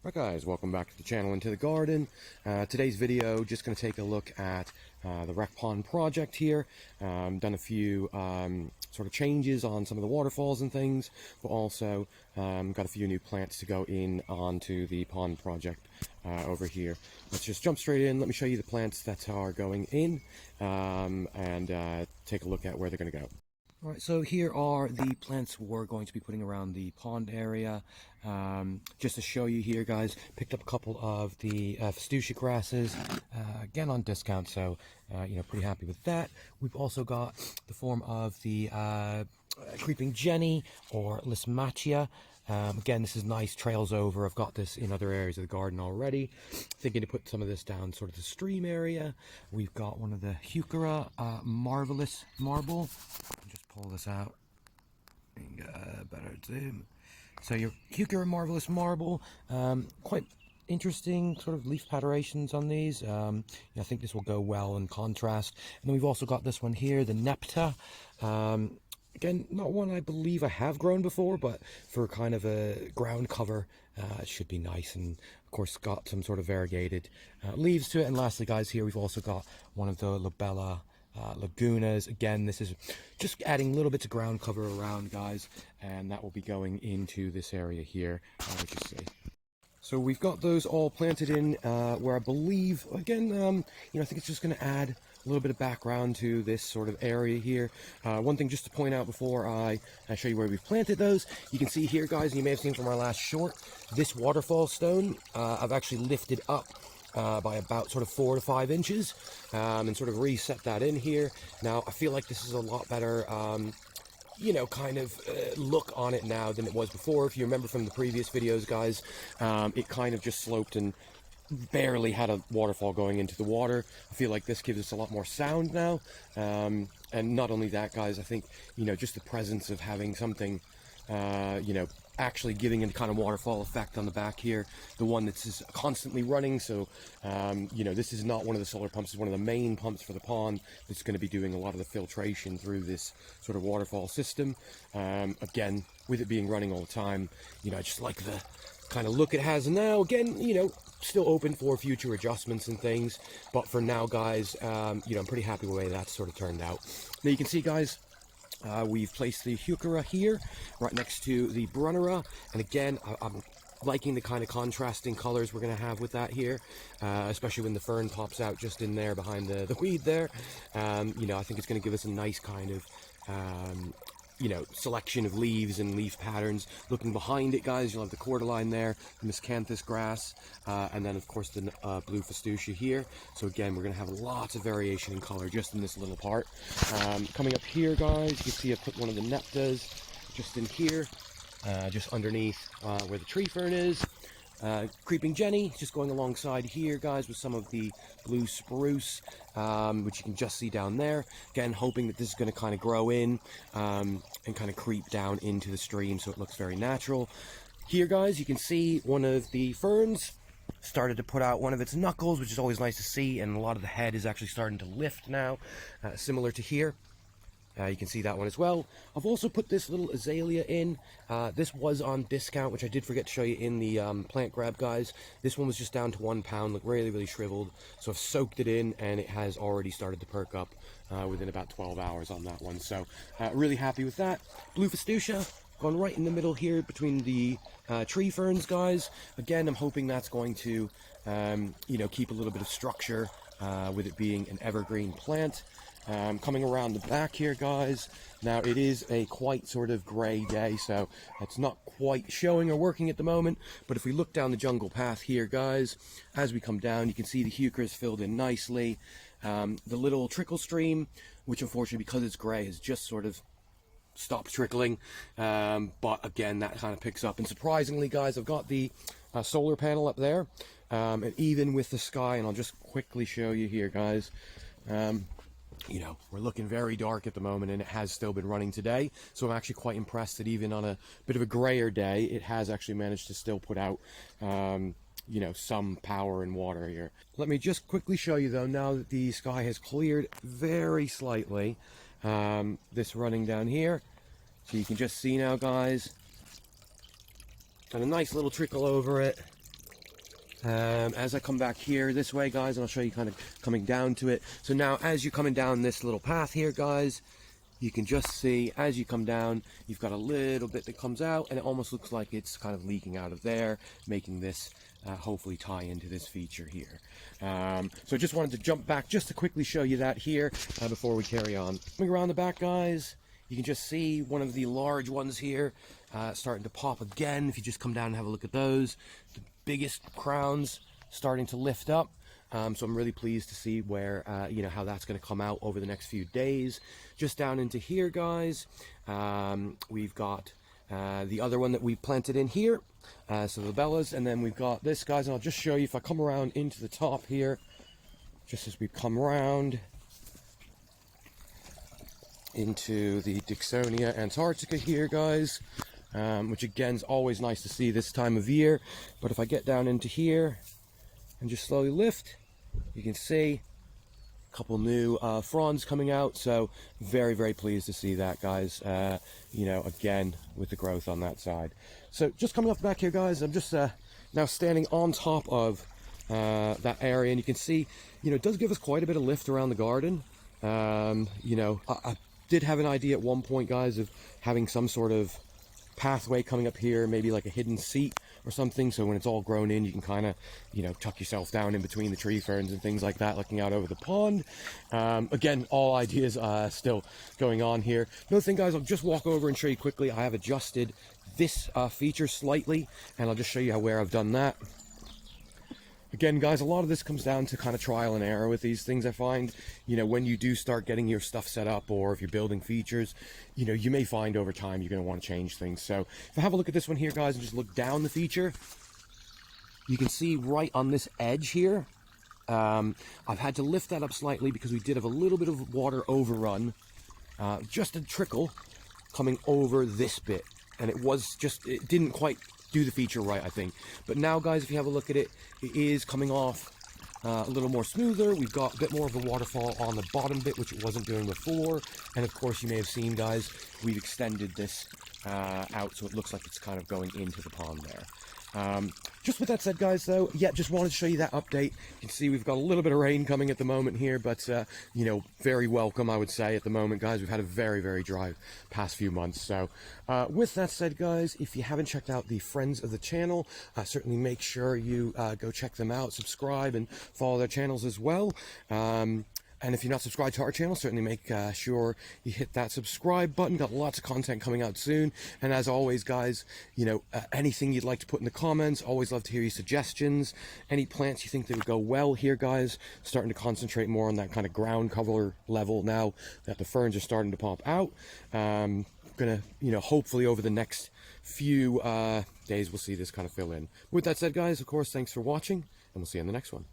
Right guys, welcome back to the channel and to the garden. Today's video, just going to take a look at the rec pond project here. Done a few sort of changes on some of the waterfalls and things, but also got a few new plants to go in onto the pond project over here. Let's just jump straight in. Let me show you the plants that are going in and take a look at where they're going to go. Alright, so here are the plants we're going to be putting around the pond area. Just to show you here, guys, picked up a couple of the Fuchsia grasses, again on discount, so pretty happy with that. We've also got the form of the creeping jenny or Lismachia. Again, this is nice, trails over. I've got this in other areas of the garden already. Thinking to put some of this down sort of the stream area. We've got one of the Heuchera marvelous marble. Just pull this out and get a better zoom. So your Heuchera marvelous marble, quite interesting sort of leaf paterations on these. I think this will go well in contrast. And then we've also got this one here, the Nepta. Again, not one I believe I have grown before, but for kind of a ground cover, it should be nice. And of course, got some sort of variegated leaves to it. And lastly, guys, here we've also got one of the Labella Lagunas. Again, this is just adding little bits of ground cover around, guys, and that will be going into this area here, as you see. So we've got those all planted in where I believe, again, I think it's just going to add a little bit of background to this sort of area here. One thing just to point out before I show you where we've planted those, you can see here, guys, and you may have seen from our last short, this waterfall stone I've actually lifted up by about sort of 4 to 5 inches and sort of reset that in here. Now, I feel like this is a lot better look on it now than it was before. If you remember from the previous videos, guys, it kind of just sloped and barely had a waterfall going into the water. I feel like this gives us a lot more sound now. And not only that, guys, I think, just the presence of having something, actually giving a kind of waterfall effect on the back here, the one that's just constantly running. So this is not one of the solar pumps, it's one of the main pumps for the pond that's going to be doing a lot of the filtration through this sort of waterfall system. Again, with it being running all the time, I just like the kind of look it has now. Again, still open for future adjustments and things, but for now, guys, I'm pretty happy with the way that's sort of turned out. Now you can see, guys, we've placed the Heuchera here, right next to the Brunnera, and again, I'm liking the kind of contrasting colors we're going to have with that here, especially when the fern pops out just in there behind the weed there. I think it's going to give us a nice kind of selection of leaves and leaf patterns. Looking behind it, guys, you'll have the cordyline there, the miscanthus grass, and then of course the blue Fuchsia here. So again, we're going to have lots of variation in color just in this little part. Coming up here, guys, you can see I put one of the Neptas just in here, just underneath where the tree fern is. Creeping jenny just going alongside here, guys, with some of the blue spruce, which you can just see down there. Again, hoping that this is going to kind of grow in and kind of creep down into the stream so it looks very natural. Here, guys, you can see one of the ferns started to put out one of its knuckles, which is always nice to see, and a lot of the head is actually starting to lift now, similar to here. You can see that one as well. I've also put this little azalea in. This was on discount, which I did forget to show you in the plant grab, guys. This one was just down to £1, looked really, really shriveled. So I've soaked it in, and it has already started to perk up within about 12 hours on that one. So really happy with that. Blue Fuchsia going right in the middle here between the tree ferns, guys. Again, I'm hoping that's going to, keep a little bit of structure with it being an evergreen plant. Coming around the back here, guys. Now it is a quite sort of grey day, so it's not quite showing or working at the moment, but if we look down the jungle path here, guys, as we come down, you can see the Heuchera is filled in nicely. The little trickle stream, which unfortunately because it's grey has just sort of stopped trickling, but again that kind of picks up. And surprisingly, guys, I've got the solar panel up there, and even with the sky, and I'll just quickly show you here, guys. We're looking very dark at the moment, and it has still been running today. So I'm actually quite impressed that even on a bit of a grayer day, it has actually managed to still put out, some power and water here. Let me just quickly show you, though, now that the sky has cleared very slightly, this running down here. So you can just see now, guys, got a nice little trickle over it. As I come back here this way, guys, and I'll show you kind of coming down to it. So now as you're coming down this little path here, guys, you can just see as you come down, you've got a little bit that comes out, and it almost looks like it's kind of leaking out of there, making this hopefully tie into this feature here. So just wanted to jump back just to quickly show you that here before we carry on. Coming around the back, guys, you can just see one of the large ones here starting to pop again. If you just come down and have a look at those, the biggest crowns starting to lift up. So I'm really pleased to see where, you know, how that's going to come out over the next few days. Just down into here, guys, we've got the other one that we planted in here, so the bellas, and then we've got this, guys, and I'll just show you if I come around into the top here, just as we come around into the Dixonia Antarctica here, guys, which again is always nice to see this time of year. But if I get down into here and just slowly lift, you can see a couple new fronds coming out. So very, very pleased to see that, guys, you know, again with the growth on that side. So just coming up back here, guys, I'm just now standing on top of that area, and you can see, you know, it does give us quite a bit of lift around the garden. You know, I did have an idea at one point, guys, of having some sort of pathway coming up here, maybe like a hidden seat or something, so when it's all grown in, you can kind of, you know, tuck yourself down in between the tree ferns and things like that, looking out over the pond. Again, all ideas still going on here. Another thing, guys, I'll just walk over and show you quickly. I have adjusted this feature slightly, and I'll just show you where I've done that. Again, guys, a lot of this comes down to kind of trial and error with these things. I find, you know, when you do start getting your stuff set up, or if you're building features, you know, you may find over time you're going to want to change things. So if I have a look at this one here, guys, and just look down the feature, you can see right on this edge here, I've had to lift that up slightly because we did have a little bit of water overrun, just a trickle coming over this bit. And it didn't quite do the feature right, I think. But now, guys, if you have a look at it, it is coming off a little more smoother. We've got a bit more of a waterfall on the bottom bit, which it wasn't doing before. And of course, you may have seen, guys, we've extended this out, so it looks like it's kind of going into the pond there. Just with that said, guys, though, yeah, just wanted to show you that update. You can see we've got a little bit of rain coming at the moment here, but, you know, very welcome, I would say, at the moment, guys. We've had a very, very dry past few months. So with that said, guys, if you haven't checked out the friends of the channel, certainly make sure you go check them out, subscribe, and follow their channels as well. And if you're not subscribed to our channel, certainly make sure you hit that subscribe button. Got lots of content coming out soon. And as always, guys, you know, anything you'd like to put in the comments, always love to hear your suggestions. Any plants you think that would go well here, guys. Starting to concentrate more on that kind of ground cover level now that the ferns are starting to pop out. Gonna, you know, hopefully over the next few days, we'll see this kind of fill in. With that said, guys, of course, thanks for watching, and we'll see you on the next one.